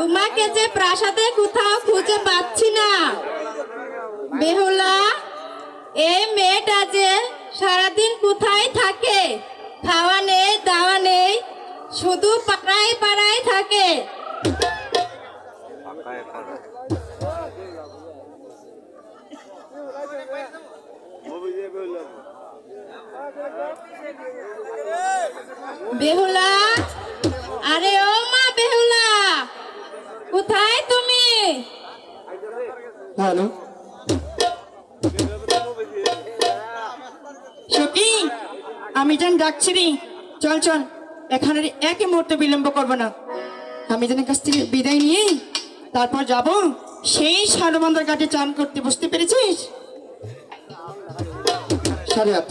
তোমাকে যে প্রাসাদে কোথাও খুঁজে পাচ্ছি না। বেহুলা, এই মেয়েটা যে সারাদিন কোথায় থাকে, খাওয়া নেই দাওয়া নেই, শুধু পাড়ায় পাড়ায় থাকে। বেহুলা, আরে ও মা বেহুলা, কোথায় তুমি? হ্যালো সখী, আমি যেন ডাকছি রে, চল চল, এখানে এক মুহূর্তে বিলম্ব করবো না। আমি যেন কাছ থেকে বিদায় নিয়ে তারপর যাব সেই সারবন্দর ঘাটে চান করতে, বুঝতে পেরেছিস? সাড়ে আট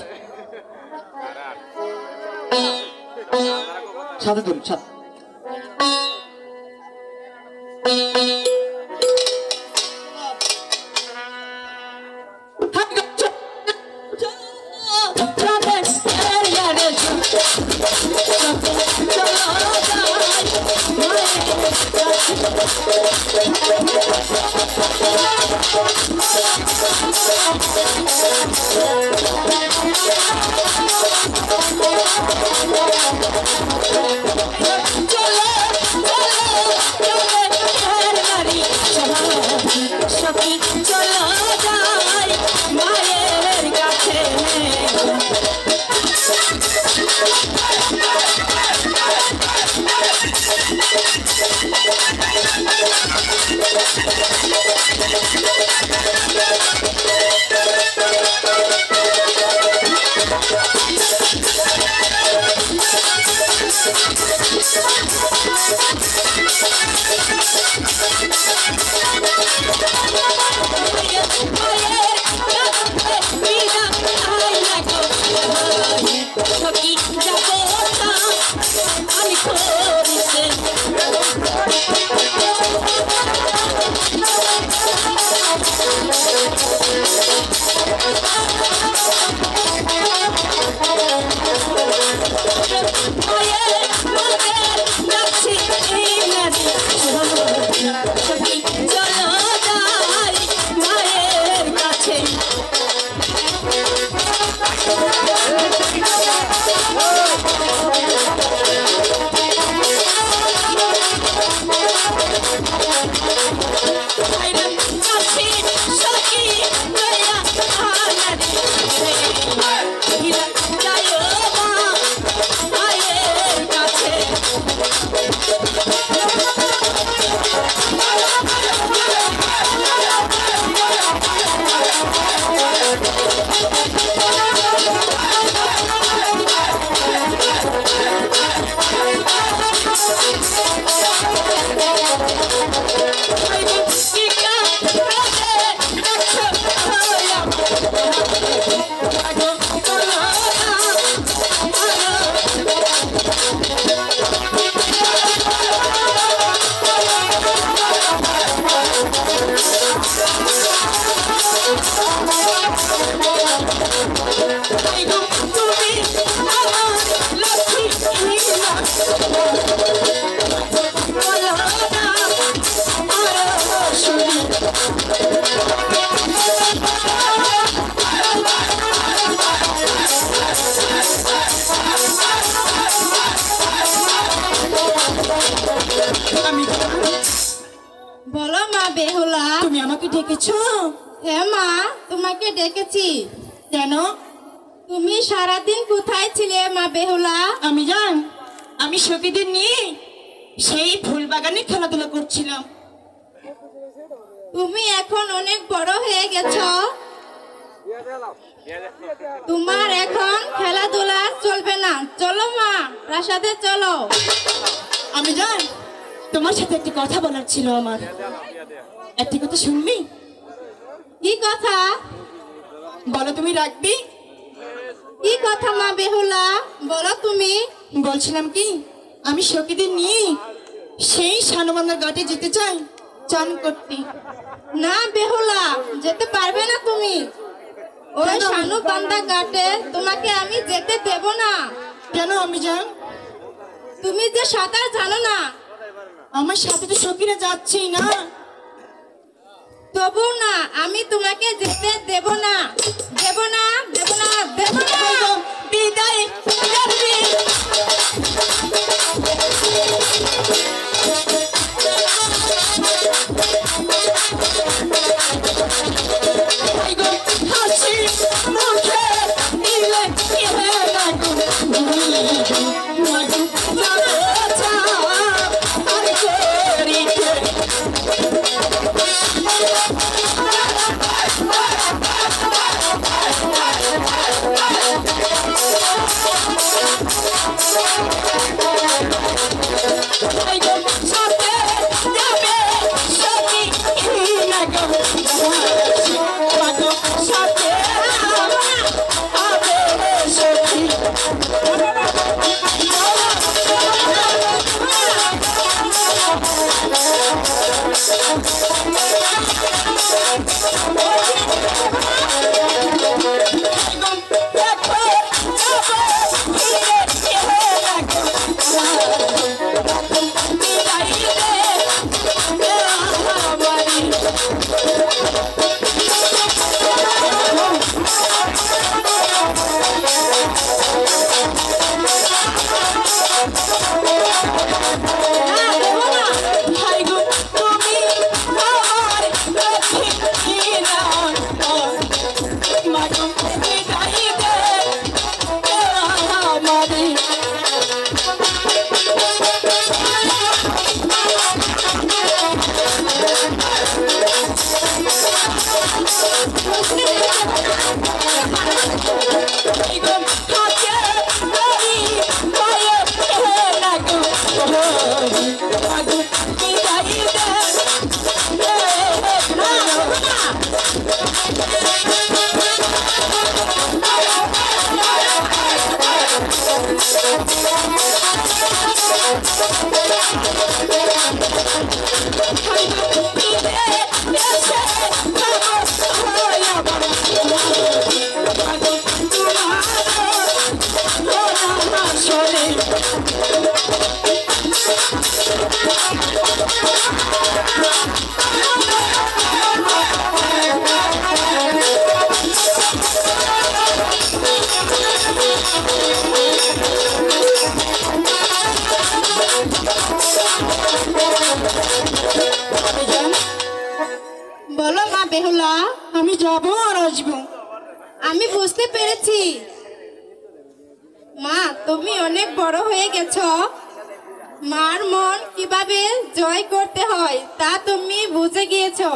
সাথে ধরুন সাথে। বলো মা বেহুলা, তুমি আমাকে ডেকেছো? হ্যাঁ মা, তোমাকে ডেকেছি। কেন? তুমি সারাদিন কোথায় ছিলে মা বেহুলা? আমি জান, আমি সখীদের নিয়ে সেই ফুল বাগানে খেলাধুলা করছিলাম। তুমি এখন অনেক বড় হয়ে গেছো, তোমার এখন খেলাধুলা চলবে না। চলো মা, প্রাসাদে চলো। আমি জান, তোমার সাথে একটি কথা বলার ছিল আমার। একটি কথা শুনবি? কি কথা? বলো, তুমি রাখবি? কি কথা মা বেহুলা, বলো তুমি। বলছিলাম কি, আমি সখীদের নিয়ে সেই সানবান্ধার ঘাটে যেতে চাই চান করতে। না বেহুলা, যেতে পারবে না তুমি। ওই সানুবান্ধা ঘাটে তোমাকে আমি যেতে দেব না। কেন আমি জান? তুমি যে সাঁতার জানো না, আমার সাথে তো সখীরা যাচ্ছেই না। তবু না, আমি তোমাকে যেতে দেব না, দেব না, দেব না, দেব না। বিদায় করবি। হাসি মুখে দিলে বলো মা বেহুলা। আমি যাবো আর আসবো। আমি বুঝতে পেরেছি মা, তুমি অনেক বড় হয়ে গেছো। মার মন কিভাবে জয় করতে হয় তা তুমি বুঝে গিয়েছো।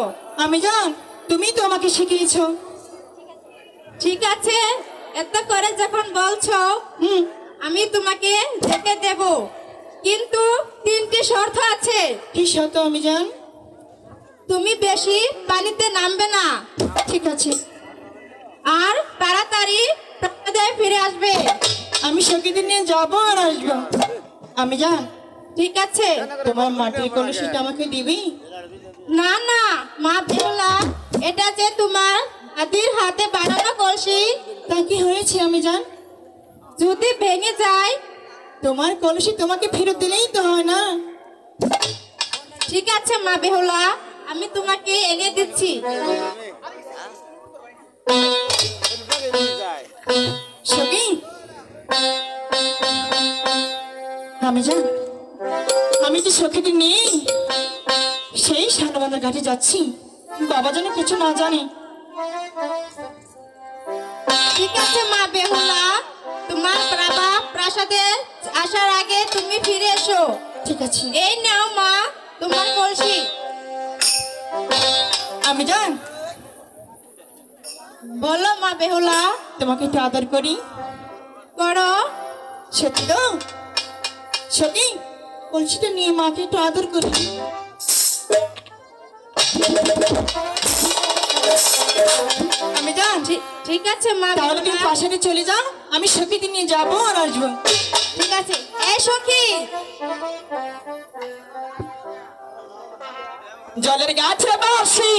আমি জান, তুমি তো আমাকে শিখিয়েছো। ঠিক আছে, এত করে যখন বলছো আমি তোমাকে যেতে দেব, কিন্তু 3টি শর্ত আছে। কি শর্ত আমি জান? তুমি বেশি পানিতে নামবে না, ঠিক আছে। আর তাড়াতাড়ি প্রাসাদে ফিরে আসবে। আমি সখীদের নিয়ে যাবো আর আসবো। আমি জান, ঠিক আছে। তোমার মাটির কলসিটা আমাকে দিবি? না না মা বেহুলা, এটা যে তোমার দাদির হাতে বানানো কলসি। তা কি হয়েছে আমি জান? যদি ভেঙে যায়? তোমার কলসি তোমাকে ফেরত দিলেই তো হয় না। ঠিক আছে মা বেহুলা, আমি তোমাকে এনে দিচ্ছি। সখী, আমি জান, আমি তো সখীদের নিয়ে সেই সানবান্ধার ঘাটে যাচ্ছি। বাবা যেন কিছু না জানে। ঠিক আছে মা বেহুলা, তোমার বাবা প্রাসাদে আসার আগে তুমি ফিরে এসো। ঠিক আছে। এই নাও মা তোমার কলসি। আমি জান, বলো মা বেহুলা। তোমাকে একটু আদর করি। করো। সত্যি তো? সখী, কলসিটা নিয়ে মাকে একটু আদর করি। আমি জান, ঠিক আছে মা তাহলে তুমি বেহুলা। পাশে চলে যাও, আমি সখীদের নিয়ে যাবো আর আসবো। ঠিক আছে। এই সখী, জলের গাছে বাসি